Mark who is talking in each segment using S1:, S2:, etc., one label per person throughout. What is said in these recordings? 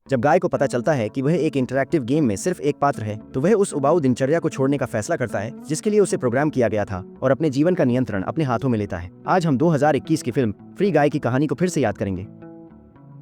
S1: जब गाय को पता चलता है कि वह एक इंटरैक्टिव गेम में सिर्फ एक पात्र है, तो वह उस उबाऊ दिनचर्या को छोड़ने का फैसला करता है जिसके लिए उसे प्रोग्राम किया गया था और अपने जीवन का नियंत्रण अपने हाथों में लेता है। आज हम 2021 की फिल्म फ्री गाय की कहानी को फिर से याद करेंगे।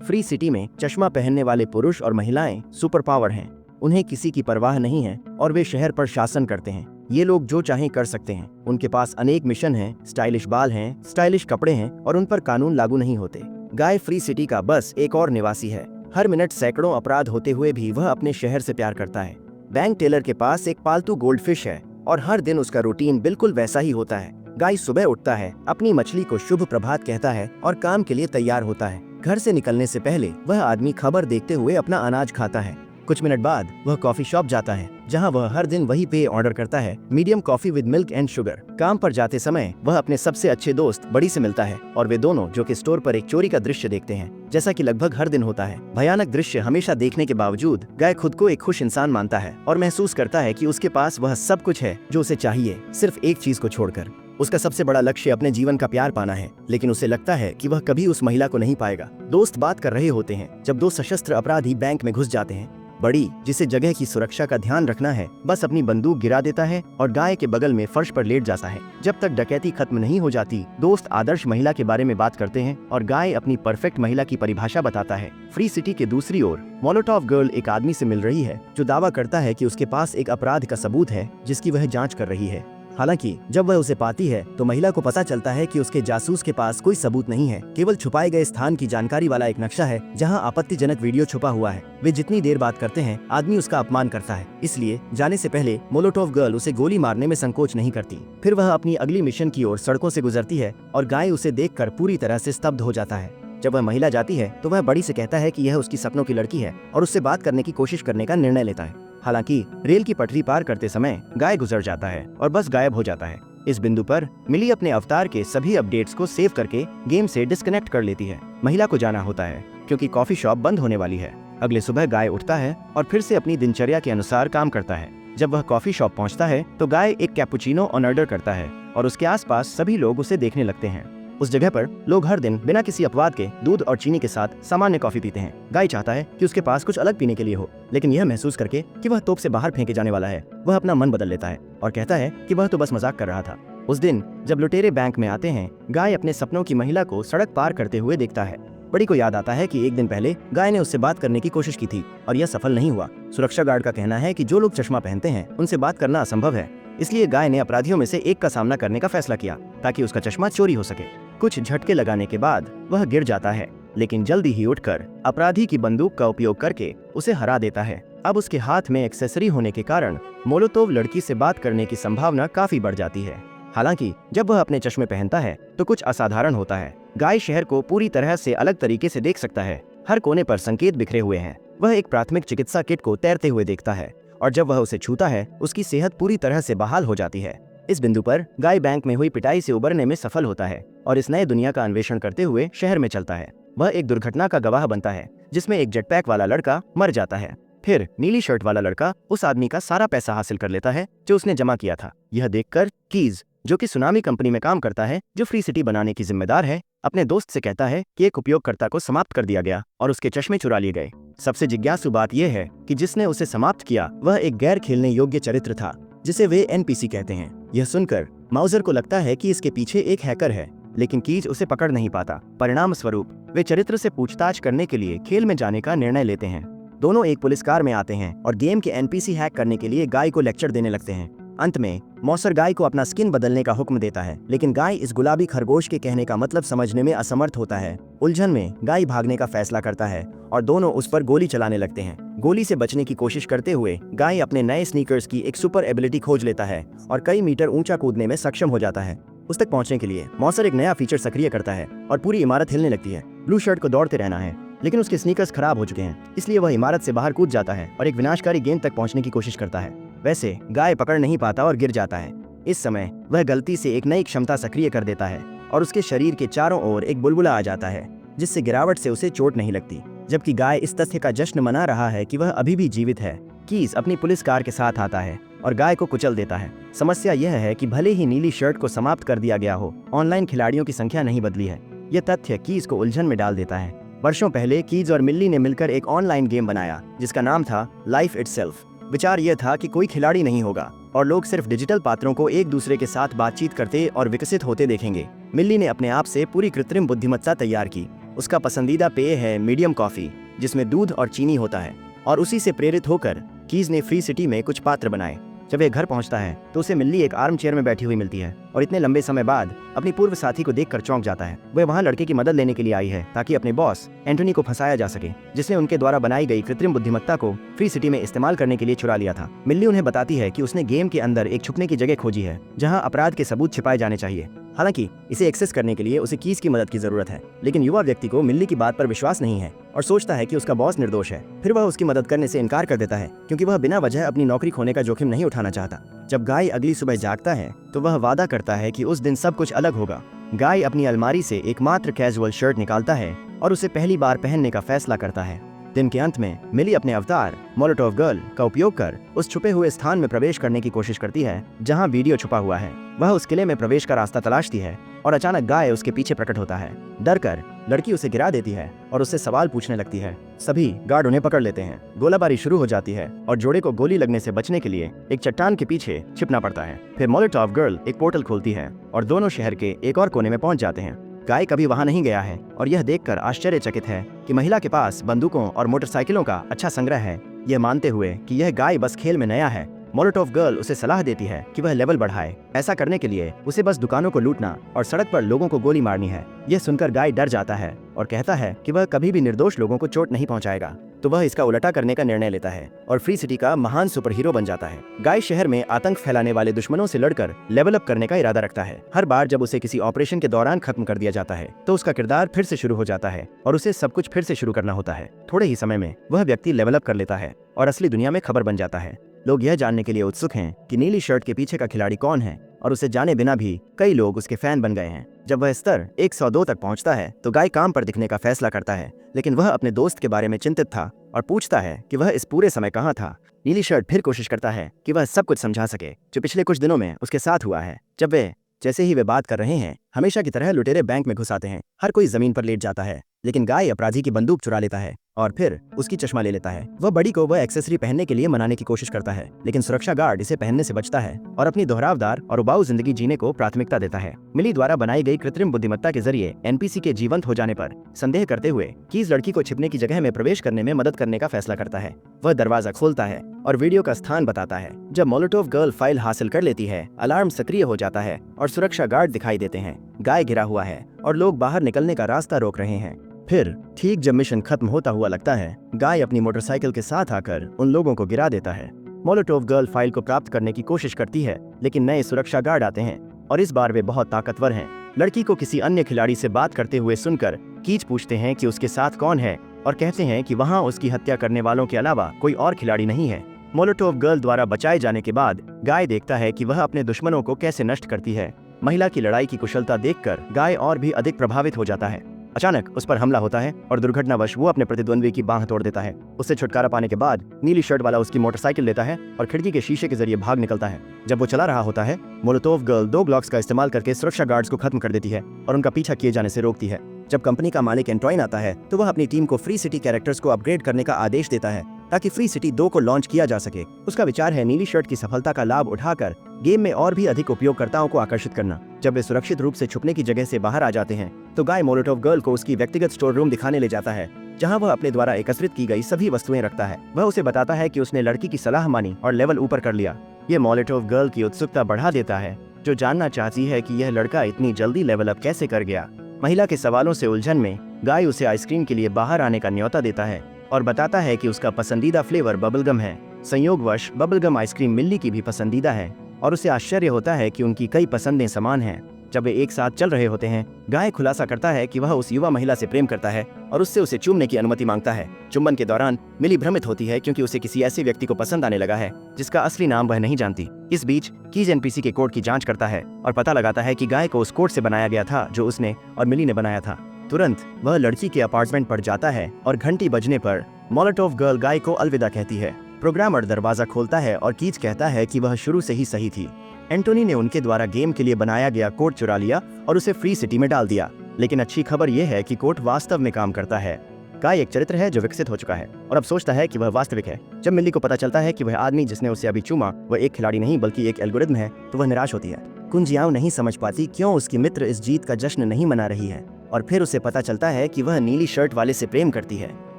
S1: फ्री सिटी में चश्मा पहनने वाले पुरुष और महिलाएं सुपर पावर हैं। उन्हें किसी की परवाह नहीं है और वे शहर पर शासन करते हैं। ये लोग जो चाहें कर सकते हैं। उनके पास अनेक मिशन हैं, स्टाइलिश बाल हैं, स्टाइलिश कपड़े हैं और उन पर कानून लागू नहीं होते। गाय फ्री सिटी का बस एक और निवासी है। हर मिनट सैकड़ों अपराध होते हुए भी वह अपने शहर से प्यार करता है। बैंक टेलर के पास एक पालतू गोल्डफिश है और हर दिन उसका रूटीन बिल्कुल वैसा ही होता है। गाय सुबह उठता है, अपनी मछली को शुभ प्रभात कहता है और काम के लिए तैयार होता है। घर से निकलने से पहले वह आदमी खबर देखते हुए अपना अनाज खाता है। कुछ मिनट बाद वह कॉफी शॉप जाता है जहां वह हर दिन वही पेय ऑर्डर करता है, medium coffee with milk and sugar. काम पर जाते समय वह अपने सबसे अच्छे दोस्त बड़ी से मिलता है और वे दोनों जो कि स्टोर पर एक चोरी का दृश्य देखते हैं, जैसा कि लगभग हर दिन होता है। भयानक दृश्य हमेशा देखने के बावजूद गाय खुद को एक खुश इंसान मानता है और महसूस करता है कि उसके पास वह सब कुछ है जो उसे चाहिए, सिर्फ एक चीज को छोड़कर। उसका सबसे बड़ा लक्ष्य अपने जीवन का प्यार पाना है, लेकिन उसे लगता है कि वह कभी उस महिला को नहीं पाएगा। दोस्त बात कर रहे होते हैं जब दो सशस्त्र अपराधी बैंक में घुस जाते हैं। बड़ी, जिसे जगह की सुरक्षा का ध्यान रखना है, बस अपनी बंदूक गिरा देता है और गाय के बगल में फर्श पर लेट जाता है। जब तक डकैती खत्म नहीं हो जाती, दोस्त आदर्श महिला के बारे में बात करते हैं और गाय अपनी परफेक्ट महिला की परिभाषा बताता है। फ्री सिटी के दूसरी ओर मोलोटोव गर्ल एक आदमी से मिल रही है जो दावा करता है कि उसके पास एक अपराध का सबूत है जिसकी वह जांच कर रही है। हालांकि जब वह उसे पाती है तो महिला को पता चलता है कि उसके जासूस के पास कोई सबूत नहीं है, केवल छुपाए गए स्थान की जानकारी वाला एक नक्शा है जहां आपत्तिजनक वीडियो छुपा हुआ है। वे जितनी देर बात करते हैं, आदमी उसका अपमान करता है, इसलिए जाने से पहले मोलोटोव गर्ल उसे गोली मारने में संकोच नहीं करती। फिर वह अपनी अगली मिशन की ओर सड़कों से गुजरती है और गाय उसे देखकर पूरी तरह से स्तब्ध हो जाता है। जब वह महिला जाती है तो वह बड़ी से कहता है कि यह उसकी सपनों की लड़की है और उससे बात करने की कोशिश करने का निर्णय लेता है। हालांकि रेल की पटरी पार करते समय गाय गुजर जाता है और बस गायब हो जाता है। इस बिंदु पर मिली अपने अवतार के सभी अपडेट्स को सेव करके गेम से डिस्कनेक्ट कर लेती है। महिला को जाना होता है क्योंकि कॉफी शॉप बंद होने वाली है। अगले सुबह गाय उठता है और फिर से अपनी दिनचर्या के अनुसार काम करता है। जब वह कॉफी शॉप पहुंचता है तो गाय एक कैपुचिनो ऑर्डर करता है और उसके आसपास सभी लोग उसे देखने लगते हैं। उस जगह पर लोग हर दिन बिना किसी अपवाद के दूध और चीनी के साथ सामान्य कॉफी पीते हैं। गाय चाहता है कि उसके पास कुछ अलग पीने के लिए हो, लेकिन यह महसूस करके कि वह तोप से बाहर फेंके जाने वाला है, वह अपना मन बदल लेता है और कहता है कि वह तो बस मजाक कर रहा था। उस दिन जब लुटेरे बैंक में आते हैं, गाय अपने सपनों की महिला को सड़क पार करते हुए देखता है। बड़ी को याद आता है कि एक दिन पहले गाय ने उससे बात करने की कोशिश की थी और यह सफल नहीं हुआ। सुरक्षा गार्ड का कहना है कि जो लोग चश्मा पहनते हैं उनसे बात करना असंभव है, इसलिए गाय ने अपराधियों में से एक का सामना करने का फैसला किया ताकि उसका चश्मा चोरी हो सके। कुछ झटके लगाने के बाद वह गिर जाता है, लेकिन जल्दी ही उठकर अपराधी की बंदूक का उपयोग करके उसे हरा देता है। अब उसके हाथ में एक्सेसरी होने के कारण मोलोतोव लड़की से बात करने की संभावना काफी बढ़ जाती है। हालांकि जब वह अपने चश्मे पहनता है तो कुछ असाधारण होता है। गाय शहर को पूरी तरह से अलग तरीके से देख सकता है। हर कोने पर संकेत बिखरे हुए हैं। वह एक प्राथमिक चिकित्सा किट को तैरते हुए देखता है और जब वह उसे छूता है उसकी सेहत पूरी तरह से बहाल हो जाती है। इस बिंदु पर गाय बैंक में हुई पिटाई से उबरने में सफल होता है और इस नए दुनिया का अन्वेषण करते हुए शहर में चलता है। वह एक दुर्घटना का गवाह बनता है जिसमें एक जेटपैक वाला लड़का मर जाता है। फिर नीली शर्ट वाला लड़का उस आदमी का सारा पैसा हासिल कर लेता है जो उसने जमा किया था। यह देखकर कीज, जो कि सुनामी कंपनी में काम करता है जो फ्री सिटी बनाने की जिम्मेदार है, अपने दोस्त से कहता है कि एक उपयोगकर्ता को समाप्त कर दिया गया और उसके चश्मे चुरा लिए गए। सबसे जिज्ञासु बात यह है कि जिसने उसे समाप्त किया वह एक गैर खेलने योग्य चरित्र था जिसे वे एनपीसी कहते हैं। यह सुनकर माउजर को लगता है कि इसके पीछे एक हैकर है, लेकिन कीज उसे पकड़ नहीं पाता। परिणाम स्वरूप वे चरित्र से पूछताछ करने के लिए खेल में जाने का निर्णय लेते हैं। दोनों एक पुलिस कार में आते हैं और गेम के एनपीसी हैक करने के लिए गाय को लेक्चर देने लगते हैं। अंत में मौसर गाय को अपना स्किन बदलने का हुक्म देता है, लेकिन गाय इस गुलाबी खरगोश के कहने का मतलब समझने में असमर्थ होता है। उलझन में गाय भागने का फैसला करता है और दोनों उस पर गोली चलाने लगते हैं। गोली से बचने की कोशिश करते हुए गाय अपने नए स्नीकर्स की एक सुपर एबिलिटी खोज लेता है और कई मीटर ऊंचा कूदने में सक्षम हो जाता है। उस तक पहुंचने के लिए मौसर एक नया फीचर सक्रिय करता है और पूरी इमारत हिलने लगती है। ब्लू शर्ट को दौड़ते रहना है, लेकिन उसके स्नीकर्स खराब हो चुके हैं, इसलिए वह इमारत से बाहर कूद जाता है और एक विनाशकारी गेंद तक पहुंचने की कोशिश करता है। वैसे गाय पकड़ नहीं पाता और गिर जाता है। इस समय वह गलती से एक नई क्षमता सक्रिय कर देता है और उसके शरीर के चारों ओर एक बुलबुला आ जाता है, जिससे गिरावट से उसे चोट नहीं लगती। जबकि गाय इस तथ्य का जश्न मना रहा है कि वह अभी भी जीवित है, कीज अपनी पुलिस कार के साथ आता है और गाय को कुचल देता है। समस्या यह है कि भले ही नीली शर्ट को समाप्त कर दिया गया हो, ऑनलाइन खिलाड़ियों की संख्या नहीं बदली है। यह तथ्य कीज को उलझन में डाल देता है। वर्षों पहले कीज और मिल्ली ने मिलकर एक ऑनलाइन गेम बनाया जिसका नाम था लाइफ इटसेल्फ। विचार यह था कि कोई खिलाड़ी नहीं होगा और लोग सिर्फ डिजिटल पात्रों को एक दूसरे के साथ बातचीत करते और विकसित होते देखेंगे। मिल्ली ने अपने आप से पूरी कृत्रिम बुद्धिमत्ता तैयार की। उसका पसंदीदा पेय है मीडियम कॉफी, जिसमें दूध और चीनी होता है, और उसी से प्रेरित होकर कीज ने फ्री सिटी में कुछ पात्र बनाए। जब वह घर पहुंचता है तो उसे मिल्ली एक आर्म चेयर में बैठी हुई मिलती है और इतने लंबे समय बाद अपनी पूर्व साथी को देखकर चौंक जाता है। वह वहां लड़के की मदद लेने के लिए आई है ताकि अपने बॉस एंटोनी को फंसाया जा सके, जिसने उनके द्वारा बनाई गई कृत्रिम बुद्धिमत्ता को फ्री सिटी में इस्तेमाल करने के लिए चुरा लिया था। मिल्ली उन्हें बताती है कि उसने गेम के अंदर एक छुपने की जगह खोजी है जहाँ अपराध के सबूत छिपाए जाने चाहिए। हालांकि इसे एक्सेस करने के लिए उसे कीज की मदद की जरूरत है, लेकिन युवा व्यक्ति को मिल्ली की बात पर विश्वास नहीं है और सोचता है कि उसका बॉस निर्दोष है। फिर वह उसकी मदद करने से इनकार कर देता है क्योंकि वह बिना वजह अपनी नौकरी खोने का जोखिम नहीं उठाना चाहता। जब गाय अगली सुबह जागता है तो वह वादा करता है कि उस दिन सब कुछ अलग होगा। गाय अपनी अलमारी से एकमात्र कैजुअल शर्ट निकालता है और उसे पहली बार पहनने का फैसला करता है। दिन के अंत में मिली अपने अवतार मोलोटोव गर्ल का उपयोग कर उस छुपे हुए स्थान में प्रवेश करने की कोशिश करती है जहां वीडियो छुपा हुआ है। वह उस किले में प्रवेश का रास्ता तलाशती है और अचानक गाय उसके पीछे प्रकट होता है। डर कर लड़की उसे गिरा देती है और उससे सवाल पूछने लगती है। सभी गार्ड उन्हें पकड़ लेते हैं। गोलाबारी शुरू हो जाती है और जोड़े को गोली लगने से बचने के लिए एक चट्टान के पीछे छिपना पड़ता है। फिर मोलोटोव गर्ल एक पोर्टल खोलती है और दोनों शहर के एक और कोने में पहुंच जाते हैं। गाय कभी वहां नहीं गया है और यह देखकर आश्चर्यचकित है कि महिला के पास बंदूकों और मोटरसाइकिलों का अच्छा संग्रह है। यह मानते हुए कि यह गाय बस खेल में नया है, मोलोटोव गर्ल उसे सलाह देती है कि वह लेवल बढ़ाए। ऐसा करने के लिए उसे बस दुकानों को लूटना और सड़क पर लोगों को गोली मारनी है। यह सुनकर गाय डर जाता है और कहता है कि वह कभी भी निर्दोष लोगों को चोट नहीं पहुंचाएगा। तो वह इसका उल्टा करने का निर्णय लेता है और फ्री सिटी का महान सुपर हीरो बन जाता है। गाय शहर में आतंक फैलाने वाले दुश्मनों से लड़कर लेवल अप करने का इरादा रखता है। हर बार जब उसे किसी ऑपरेशन के दौरान खत्म कर दिया जाता है तो उसका किरदार फिर से शुरू हो जाता है और उसे सब कुछ फिर से शुरू करना होता है। थोड़े ही समय में वह व्यक्ति लेवल अप कर लेता है और असली दुनिया में खबर बन जाता है। लोग यह जानने के लिए उत्सुक हैं कि नीली शर्ट के पीछे का खिलाड़ी कौन है और उसे जाने बिना भी कई लोग उसके फैन बन गए हैं। जब वह स्तर 102 तक पहुंचता है तो गाय काम पर दिखने का फैसला करता है, लेकिन वह अपने दोस्त के बारे में चिंतित था और पूछता है कि वह इस पूरे समय कहाँ था। नीली शर्ट फिर कोशिश करता है कि वह सब कुछ समझा सके जो पिछले कुछ दिनों में उसके साथ हुआ है। जैसे ही वे बात कर रहे हैं, हमेशा की तरह लुटेरे बैंक में घुस आते हैं। हर कोई जमीन पर लेट जाता है, लेकिन गाय अपराधी की बंदूक चुरा लेता है और फिर उसकी चश्मा ले लेता है। वह बड़ी को वह एक्सेसरी पहनने के लिए मनाने की कोशिश करता है, लेकिन सुरक्षा गार्ड इसे पहनने से बचता है और अपनी दोहरावदार और उबाऊ जिंदगी जीने को प्राथमिकता देता है। मिली द्वारा बनाई गई कृत्रिम बुद्धिमत्ता के जरिए एनपीसी के जीवंत हो जाने पर संदेह करते हुए कीज लड़की को छिपने की जगह में प्रवेश करने में मदद करने का फैसला करता है। वह दरवाजा खोलता है और वीडियो का स्थान बताता है। जब मोलोटोव गर्ल फाइल हासिल कर लेती है, अलार्म सक्रिय हो जाता है और सुरक्षा गार्ड दिखाई देते हैं। गाय घिरा हुआ है और लोग बाहर निकलने का रास्ता रोक रहे हैं। फिर ठीक जब मिशन खत्म होता हुआ लगता है, गाय अपनी मोटरसाइकिल के साथ आकर उन लोगों को गिरा देता है। मोलोटोव गर्ल फाइल को प्राप्त करने की कोशिश करती है, लेकिन नए सुरक्षा गार्ड आते हैं और इस बार वे बहुत ताकतवर हैं। लड़की को किसी अन्य खिलाड़ी से बात करते हुए सुनकर कीज पूछते हैं कि उसके साथ कौन है और कहते हैं कि वहां उसकी हत्या करने वालों के अलावा कोई और खिलाड़ी नहीं है। मोलोटोव गर्ल द्वारा बचाए जाने के बाद गाय देखता है कि वह अपने दुश्मनों को कैसे नष्ट करती है। महिला की लड़ाई की कुशलता देखकर गाय और भी अधिक प्रभावित हो जाता है। अचानक उस पर हमला होता है और दुर्घटनावश वो अपने प्रतिद्वंद्वी की बांह तोड़ देता है। उससे छुटकारा पाने के बाद नीली शर्ट वाला उसकी मोटरसाइकिल लेता है और खिड़की के शीशे के जरिए भाग निकलता है। जब वो चला रहा होता है, मोलोटोव गर्ल 2 ग्लॉक्स का इस्तेमाल करके सुरक्षा गार्ड्स को खत्म कर देती है और उनका पीछा किए जाने से रोकती है। जब कंपनी का मालिक एंट्रॉइन आता है तो वह अपनी टीम को फ्री सिटी कैरेक्टर्स को अपग्रेड करने का आदेश देता है ताकि फ्री सिटी 2 को लॉन्च किया जा सके। उसका विचार है नीली शर्ट की सफलता का लाभ उठाकर गेम में और भी अधिक उपयोगकर्ताओं को आकर्षित करना। जब वे सुरक्षित रूप से छुपने की जगह से बाहर आ जाते हैं तो गाय मोलोटोव गर्ल को उसकी व्यक्तिगत स्टोर रूम दिखाने ले जाता है, जहां वह अपने द्वारा एकत्रित की गई सभी वस्तुएं रखता है। वह उसे बताता है कि उसने लड़की की सलाह मानी और लेवल ऊपर कर लिया। ये मोलोटोव गर्ल की उत्सुकता बढ़ा देता है, जो जानना चाहती है कि यह लड़का इतनी जल्दी लेवल अप कैसे कर गया। महिला के सवालों से उलझन में गाय उसे आइसक्रीम के लिए बाहर आने का न्योता देता है और बताता है कि उसका पसंदीदा फ्लेवर बबलगम है। संयोगवश बबलगम आइसक्रीम मिल्ली की भी पसंदीदा है और उसे आश्चर्य होता है कि उनकी कई पसंदें समान हैं। जब वे एक साथ चल रहे होते हैं, गाय खुलासा करता है कि वह उस युवा महिला से प्रेम करता है और उससे उसे चूमने की अनुमति मांगता है। चुंबन के दौरान मिली भ्रमित होती है क्योंकि उसे किसी ऐसे व्यक्ति को पसंद आने लगा है जिसका असली नाम वह नहीं जानती। इस बीच कीज एनपीसी के कोड की जांच करता है और पता लगाता है कि गाय को उस कोड से बनाया गया था जो उसने और मिली ने बनाया था। तुरंत वह लड़की के अपार्टमेंट पर जाता है और घंटी बजने पर मोलोटोव गर्ल गाय को अलविदा कहती है। प्रोग्रामर दरवाजा खोलता है और कीज कहता है कि वह शुरू से ही सही थी। एंटोनी ने उनके द्वारा गेम के लिए बनाया गया कोड चुरा लिया और उसे फ्री सिटी में डाल दिया। लेकिन अच्छी खबर यह है कि कोड वास्तव में काम करता है। गाय एक चरित्र है जो विकसित हो चुका है और अब सोचता है कि वह वास्तविक है। जब मिल्ली को पता चलता है कि वह आदमी जिसने उसे अभी चूमा वह एक खिलाड़ी नहीं बल्कि एक एल्गोरिथम है तो वह निराश होती है। कुंजियाओ नहीं समझ पाती क्यों उसकी मित्र इस जीत का जश्न नहीं मना रही है और फिर उसे पता चलता है कि वह नीली शर्ट वाले से प्रेम करती है।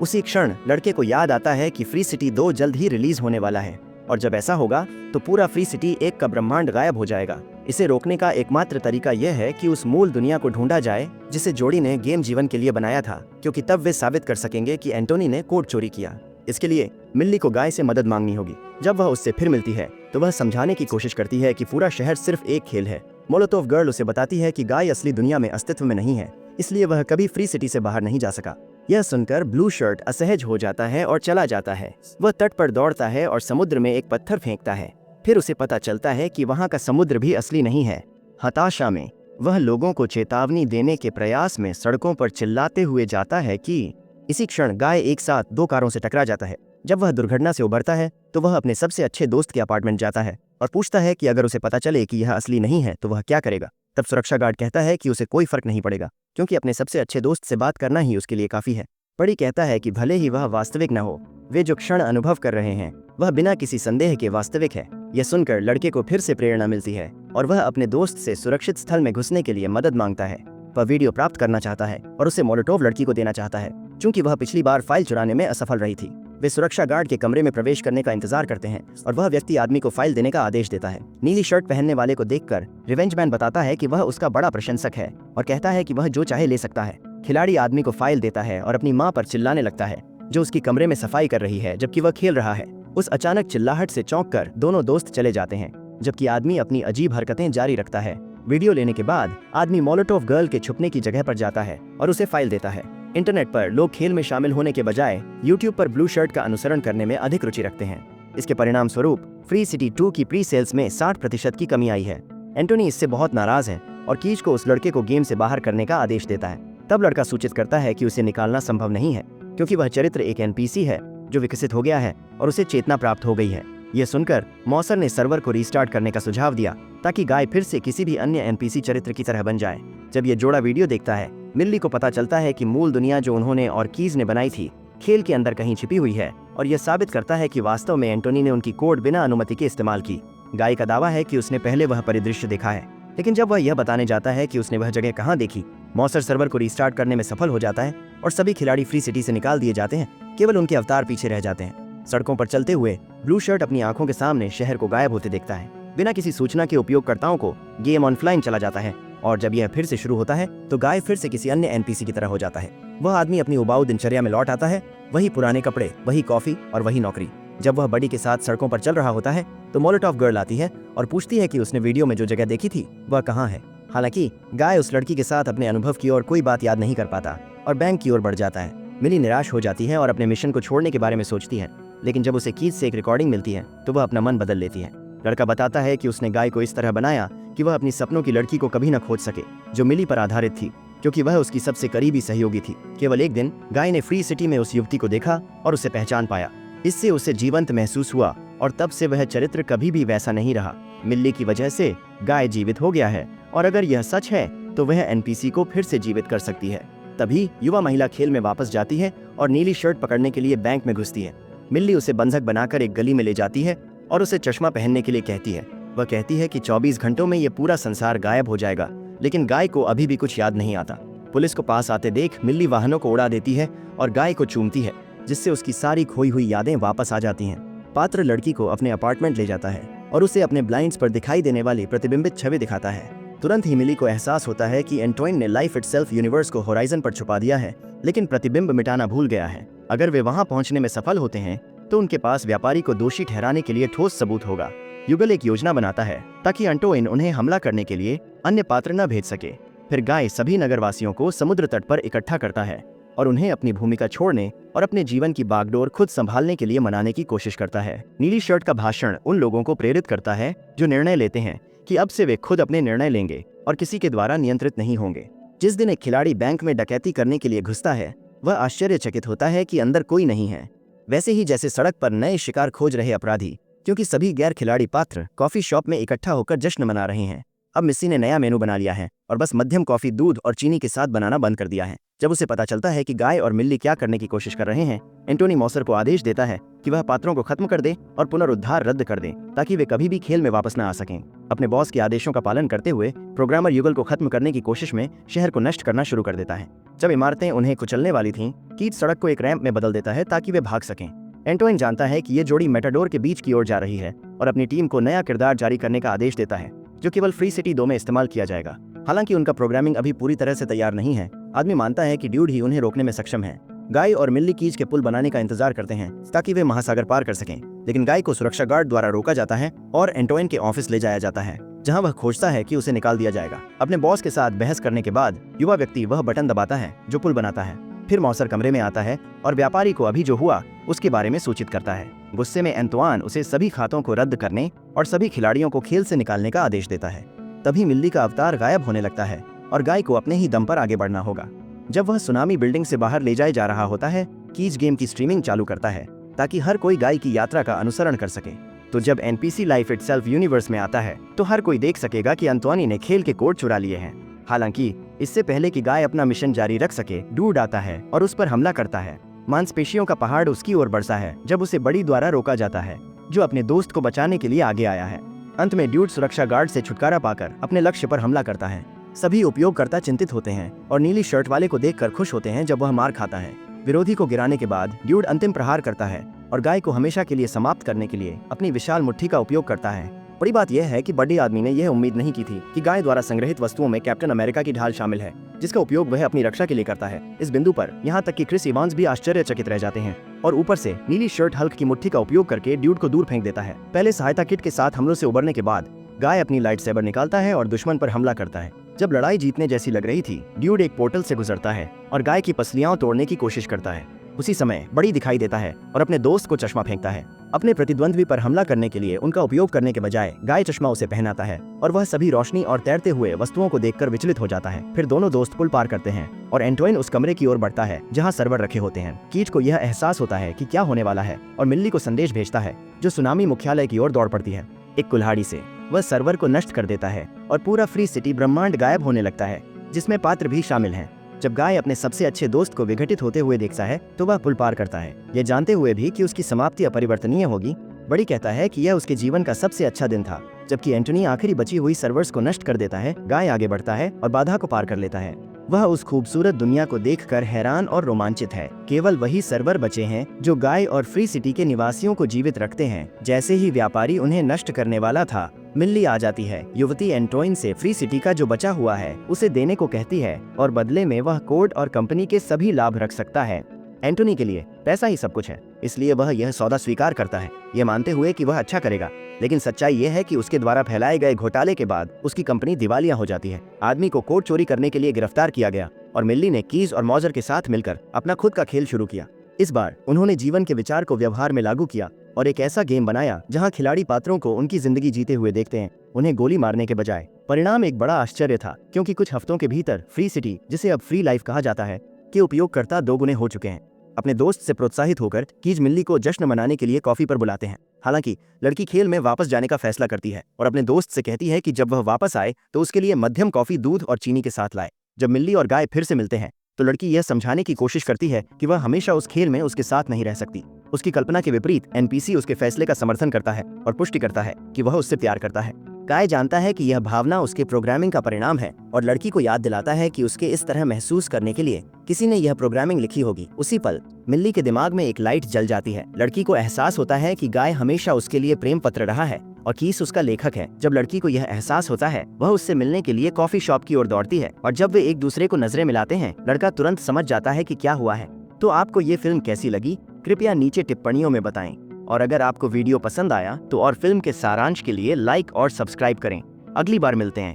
S1: उसी क्षण लड़के को याद आता है कि फ्री सिटी 2 जल्द ही रिलीज होने वाला है और जब ऐसा होगा तो पूरा फ्री सिटी 1 का ब्रह्मांड गायब हो जाएगा। इसे रोकने का एकमात्र तरीका यह है कि उस मूल दुनिया को ढूंढा जाए जिसे जोड़ी ने गेम जीवन के लिए बनाया था, क्योंकि तब वे साबित कर सकेंगे कि एंटोनी ने कोड चोरी किया। इसके लिए मिल्ली को गाय से मदद मांगनी होगी। जब वह उससे फिर मिलती है तो वह समझाने की कोशिश करती है कि पूरा शहर सिर्फ एक खेल है। मोलोटोव गर्ल उसे बताती है कि गाय असली दुनिया में अस्तित्व में नहीं है, इसलिए वह कभी फ्री सिटी से बाहर नहीं जा सका। यह सुनकर ब्लू शर्ट असहज हो जाता है और चला जाता है। वह तट पर दौड़ता है और समुद्र में एक पत्थर फेंकता है। फिर उसे पता चलता है कि वहाँ का समुद्र भी असली नहीं है। हताशा में वह लोगों को चेतावनी देने के प्रयास में सड़कों पर चिल्लाते हुए जाता है कि इसी क्षण गाय एक साथ 2 कारों से टकरा जाता है। जब वह दुर्घटना से उबरता है तो वह अपने सबसे अच्छे दोस्त के अपार्टमेंट जाता है और पूछता है कि अगर उसे पता चले कि यह असली नहीं है तो वह क्या करेगा। तब सुरक्षा गार्ड कहता है कि उसे कोई फर्क नहीं पड़ेगा, क्योंकि अपने सबसे अच्छे दोस्त से बात करना ही उसके लिए काफी है। पड़ी कहता है कि भले ही वह वास्तविक न हो, वे जो क्षण अनुभव कर रहे हैं वह बिना किसी संदेह के वास्तविक है। यह सुनकर लड़के को फिर से प्रेरणा मिलती है और वह अपने दोस्त से सुरक्षित स्थल में घुसने के लिए मदद मांगता है। वह वीडियो प्राप्त करना चाहता है और उसे मोलोटोव लड़की को देना चाहता है, क्योंकि वह पिछली बार फाइल चुराने में असफल रही थी। वे सुरक्षा गार्ड के कमरे में प्रवेश करने का इंतजार करते हैं और वह व्यक्ति आदमी को फाइल देने का आदेश देता है। नीली शर्ट पहनने वाले को देखकर रिवेंज मैन बताता है कि वह उसका बड़ा प्रशंसक है और कहता है कि वह जो चाहे ले सकता है। खिलाड़ी आदमी को फाइल देता है और अपनी माँ पर चिल्लाने लगता है, जो उसकी कमरे में सफाई कर रही है जबकि वह खेल रहा है। उस अचानक चिल्लाहट से चौंककर दोनों दोस्त चले जाते हैं, जबकि आदमी अपनी अजीब हरकतें जारी रखता है। वीडियो लेने के बाद आदमी मोलोटोव गर्ल के छुपने की जगह पर जाता है और उसे फाइल देता है। इंटरनेट पर लोग खेल में शामिल होने के बजाय यूट्यूब पर ब्लू शर्ट का अनुसरण करने में अधिक रुचि रखते हैं। इसके परिणाम स्वरूप फ्री सिटी 2 की प्री सेल्स में 60% की कमी आई है। एंटोनी इससे बहुत नाराज है और कीज को उस लड़के को गेम से बाहर करने का आदेश देता है। तब लड़का सूचित करता है कि उसे निकालना संभव नहीं है, क्योंकि वह चरित्र एक एनपीसी है जो विकसित हो गया है और उसे चेतना प्राप्त हो गई है। यह सुनकर मॉसर ने सर्वर को रीस्टार्ट करने का सुझाव दिया ताकि गाय फिर से किसी भी अन्य एनपीसी चरित्र की तरह बन जाए। जब यह जोड़ा वीडियो देखता है, मिल्ली को पता चलता है कि मूल दुनिया जो उन्होंने और कीज ने बनाई थी खेल के अंदर कहीं छिपी हुई है और यह साबित करता है कि वास्तव में एंटोनी ने उनकी कोड बिना अनुमति के इस्तेमाल की। गाय का दावा है कि उसने पहले वह परिदृश्य देखा है, लेकिन जब वह यह बताने जाता है कि उसने वह जगह कहाँ देखी, मॉसर सर्वर को रीस्टार्ट करने में सफल हो जाता है और सभी खिलाड़ी फ्री सिटी से निकाल दिए जाते हैं। केवल उनके अवतार पीछे रह जाते हैं। सड़कों पर चलते हुए ब्लू शर्ट अपनी आंखों के सामने शहर को गायब होते देखता है। बिना किसी सूचना के उपयोगकर्ताओं को गेम ऑनलाइन चला जाता है और जब यह फिर से शुरू होता है तो गाय फिर से किसी अन्य एनपीसी की तरह हो जाता है। वह आदमी अपनी उबाऊ दिनचर्या में लौट आता है, वही पुराने कपड़े, वही कॉफी और वही नौकरी। जब वह बडी के साथ सड़कों पर चल रहा होता है तो मोलोटोव गर्ल आती है और पूछती है कि उसने वीडियो में जो जगह देखी थी वह कहाँ है। हालांकि गाय उस लड़की के साथ अपने अनुभव की और कोई बात याद नहीं कर पाता और बैंक की ओर बढ़ जाता है। मिली निराश हो जाती है और अपने मिशन को छोड़ने के बारे में सोचती है, लेकिन जब उसे कीज से एक रिकॉर्डिंग मिलती है तो वह अपना मन बदल लेती है। लड़का बताता है कि उसने गाय को इस तरह बनाया कि वह अपनी सपनों की लड़की को कभी न खोज सके, जो मिली पर आधारित थी, क्योंकि वह उसकी सबसे करीबी सहयोगी थी। केवल एक दिन गाय ने फ्री सिटी में उस युवती को देखा और उसे पहचान पाया। इससे उसे जीवंत महसूस हुआ और तब से वह चरित्र कभी भी वैसा नहीं रहा। मिल्ली की वजह से गाय जीवित हो गया है और अगर यह सच है तो वह एनपीसी को फिर से जीवित कर सकती है। तभी युवा महिला खेल में वापस जाती है और नीली शर्ट पकड़ने के लिए बैंक में घुसती है। मिल्ली उसे बंधक बनाकर एक गली में ले जाती है और उसे चश्मा पहनने के लिए कहती है। वह कहती है कि 24 घंटों में यह पूरा संसार गायब हो जाएगा, लेकिन गाय को अभी भी कुछ याद नहीं आता। पुलिस को पास आते देख मिल्ली वाहनों को उड़ा देती है और गाय को चूमती है, जिससे उसकी सारी खोई हुई यादें वापस आ जाती हैं। पात्र लड़की को अपने अपार्टमेंट ले जाता है और उसे अपने ब्लाइंड्स पर दिखाई देने वाली प्रतिबिंबित छवि दिखाता है। तुरंत ही मिली को एहसास होता है कि एंटोइन ने लाइफ इटसेल्फ यूनिवर्स को होराइजन पर छुपा दिया है, लेकिन प्रतिबिंब मिटाना भूल गया है। अगर वे वहां पहुंचने में सफल होते हैं तो उनके पास व्यापारी को दोषी ठहराने के लिए ठोस सबूत होगा। युगल एक योजना बनाता है ताकि एंटोइन उन्हें हमला करने के लिए अन्य पात्र न भेज सके। फिर गाय सभी नगरवासियों को समुद्र तट पर इकट्ठा करता है और उन्हें अपनी भूमिका छोड़ने और अपने जीवन की बागडोर खुद संभालने के लिए मनाने की कोशिश करता है। नीली शर्ट का भाषण उन लोगों को प्रेरित करता है जो निर्णय लेते हैं कि अब से वे खुद अपने निर्णय लेंगे और किसी के द्वारा नियंत्रित नहीं होंगे। जिस दिन एक खिलाड़ी बैंक में डकैती करने के लिए घुसता है, वह आश्चर्यचकित होता है कि अंदर कोई नहीं है, वैसे ही जैसे सड़क पर नए शिकार खोज रहे अपराधी, क्योंकि सभी गैर खिलाड़ी पात्र कॉफी शॉप में इकट्ठा होकर जश्न मना रहे हैं। अब मिस्सी ने नया मेनू बना लिया है और बस मध्यम कॉफी दूध और चीनी के साथ बनाना बंद कर दिया है। जब उसे पता चलता है कि गाय और मिल्ली क्या करने की कोशिश कर रहे हैं, एंटोनी मॉसर को आदेश देता है कि वह पात्रों को खत्म कर दे और पुनरुद्धार रद्द कर दे ताकि वे कभी भी खेल में वापस न आ सकें। अपने बॉस के आदेशों का पालन करते हुए प्रोग्रामर युगल को खत्म करने की कोशिश में शहर को नष्ट करना शुरू कर देता है। जब इमारतें उन्हें कुचलने वाली थीं, कीथ सड़क को एक रैंप में बदल देता है ताकि वे भाग सकें। एंटोइन जानता है कि ये जोड़ी मेटाडोर के बीच की ओर जा रही है और अपनी टीम को नया किरदार जारी करने का आदेश देता है जो केवल फ्री सिटी 2 में इस्तेमाल किया जाएगा। हालांकि उनका प्रोग्रामिंग अभी पूरी तरह से तैयार नहीं है। आदमी मानता है कि ड्यूड ही उन्हें रोकने में सक्षम है। गाय और मिल्ली कीज के पुल बनाने का इंतजार करते हैं ताकि वे महासागर पार कर सकें, लेकिन गाय को सुरक्षा गार्ड द्वारा रोका जाता है और एंटोइन के ऑफिस ले जाया जाता है जहां वह खोजता है कि उसे निकाल दिया जाएगा। अपने बॉस के साथ बहस करने के बाद युवा व्यक्ति वह बटन दबाता है जो पुल बनाता है। फिर मॉसर कमरे में आता है और व्यापारी को अभी जो हुआ उसके बारे में सूचित करता है। गुस्से में एंतुआन उसे सभी खातों को रद्द करने और सभी खिलाड़ियों को खेल से निकालने का आदेश देता है। तभी मिल्ली का अवतार गायब होने लगता है और गाय को अपने ही दम पर आगे बढ़ना होगा। जब वह सुनामी बिल्डिंग से बाहर ले जाया जा रहा होता है, कीज गेम की स्ट्रीमिंग चालू करता है ताकि हर कोई गाय की यात्रा का अनुसरण कर सके। तो जब एनपीसी लाइफ इटसेल्फ यूनिवर्स में आता है तो हर कोई देख सकेगा कि एंटोनी ने खेल के कोड चुरा लिए हैं। हालांकि इससे पहले कि गाय अपना मिशन जारी रख सके, ड्यूड आता है और उस पर हमला करता है। मांसपेशियों का पहाड़ उसकी ओर बढ़ता है जब उसे बड़ी द्वारा रोका जाता है जो अपने दोस्त को बचाने के लिए आगे आया है। अंत में ड्यूड सुरक्षा गार्ड से छुटकारा पाकर अपने लक्ष्य पर हमला करता है। सभी उपयोगकर्ता चिंतित होते हैं और नीली शर्ट वाले को देखकर खुश होते हैं जब वह मार खाता है। विरोधी को गिराने के बाद ड्यूड अंतिम प्रहार करता है और गाय को हमेशा के लिए समाप्त करने के लिए अपनी विशाल मुट्ठी का उपयोग करता है। बड़ी बात यह है कि बड्डी आदमी ने यह उम्मीद नहीं की थी कि गाय द्वारा संग्रहित वस्तुओं में कैप्टन अमेरिका की ढाल शामिल है जिसका उपयोग वह अपनी रक्षा के लिए करता है। इस बिंदु पर यहाँ तक कि क्रिस इवांस भी आश्चर्यचकित रह जाते हैं और ऊपर से नीली शर्ट हल्क की मुट्ठी का उपयोग करके ड्यूड को दूर फेंक देता है। पहले सहायता किट के साथ हमलों से उबरने के बाद गाय अपनी लाइट सेबर निकालता है और दुश्मन पर हमला करता है। जब लड़ाई जीतने जैसी लग रही थी, ड्यूड एक पोर्टल से गुजरता है और गाय की पसलियां तोड़ने की कोशिश करता है। उसी समय बड़ी दिखाई देता है और अपने दोस्त को चश्मा फेंकता है। अपने प्रतिद्वंद्वी पर हमला करने के लिए उनका उपयोग करने के बजाय गाय चश्मा उसे पहनाता है और वह सभी रोशनी और तैरते हुए वस्तुओं को देखकर विचलित हो जाता है। फिर दोनों दोस्त पुल पार करते हैं और एंटोइन उस कमरे की ओर बढ़ता है जहां सर्वर रखे होते हैं। कीट को यह एहसास होता है कि क्या होने वाला है और मिल्ली को संदेश भेजता है जो सुनामी मुख्यालय की ओर दौड़ पड़ती है। एक कुल्हाड़ी से वह सर्वर को नष्ट कर देता है और पूरा फ्री सिटी ब्रह्मांड गायब होने लगता है जिसमें पात्र भी शामिल हैं। जब गाय अपने सबसे अच्छे दोस्त को विघटित होते हुए देखता है तो वह पुल पार करता है, ये जानते हुए भी कि उसकी समाप्ति अपरिवर्तनीय होगी। बड़ी कहता है कि यह उसके जीवन का सबसे अच्छा दिन था। जबकि एंटोनी आखिरी बची हुई सर्वर्स को नष्ट कर देता है, गाय आगे बढ़ता है और बाधा को पार कर लेता है। वह उस खूबसूरत दुनिया को देखकर हैरान और रोमांचित है। केवल वही सर्वर बचे हैं जो गाय और फ्री सिटी के निवासियों को जीवित रखते हैं। जैसे ही व्यापारी उन्हें नष्ट करने वाला था, मिल्ली आ जाती है। युवती एंटोइन से फ्री सिटी का जो बचा हुआ है उसे देने को कहती है और बदले में वह कोड और कंपनी के सभी लाभ रख सकता है। एंटोनी के लिए पैसा ही सब कुछ है, इसलिए वह यह सौदा स्वीकार करता है, ये मानते हुए कि वह अच्छा करेगा। लेकिन सच्चाई यह है कि उसके द्वारा फैलाए गए घोटाले के बाद उसकी कंपनी दिवालिया हो जाती है। आदमी को कोड चोरी करने के लिए गिरफ्तार किया गया और मिल्ली ने कीज और मॉजर के साथ मिलकर अपना खुद का खेल शुरू किया। इस बार उन्होंने जीवन के विचार को व्यवहार में लागू किया और एक ऐसा गेम बनाया जहां खिलाड़ी पात्रों को उनकी जिंदगी जीते हुए देखते हैं, उन्हें गोली मारने के बजाय। परिणाम एक बड़ा आश्चर्य था क्योंकि कुछ हफ्तों के भीतर फ्री सिटी, जिसे अब फ्री लाइफ कहा जाता है, के उपयोगकर्ता 2 गुने हो चुके हैं। अपने दोस्त से प्रोत्साहित होकर कीज मिल्ली को जश्न मनाने के लिए कॉफी पर बुलाते हैं। हालांकि लड़की खेल में वापस जाने का फैसला करती है और अपने दोस्त से कहती है कि जब वह वापस आए तो उसके लिए मध्यम कॉफी दूध और चीनी के साथ लाए। जब मिल्ली और गाय फिर से मिलते हैं तो लड़की यह समझाने की कोशिश करती है कि वह हमेशा उस खेल में उसके साथ नहीं रह सकती। उसकी कल्पना के विपरीत एनपीसी उसके फैसले का समर्थन करता है और पुष्टि करता है कि वह उससे प्यार करता है। गाय जानता है कि यह भावना उसके प्रोग्रामिंग का परिणाम है और लड़की को याद दिलाता है कि उसके इस तरह महसूस करने के लिए किसी ने यह प्रोग्रामिंग लिखी होगी। उसी पल मिल्ली के दिमाग में एक लाइट जल जाती है। लड़की को एहसास होता है कि गाय हमेशा उसके लिए प्रेम पत्र रहा है और कीस उसका लेखक है। जब लड़की को यह एहसास होता है, वह उससे मिलने के लिए कॉफी शॉप की ओर दौड़ती है और जब वे एक दूसरे को नजरें मिलाते हैं, लड़का तुरंत समझ जाता है कि क्या हुआ है। तो आपको ये फिल्म कैसी लगी, कृपया नीचे टिप्पणियों में बताएं और अगर आपको वीडियो पसंद आया तो और फिल्म के सारांश के लिए लाइक और सब्सक्राइब करें। अगली बार मिलते हैं।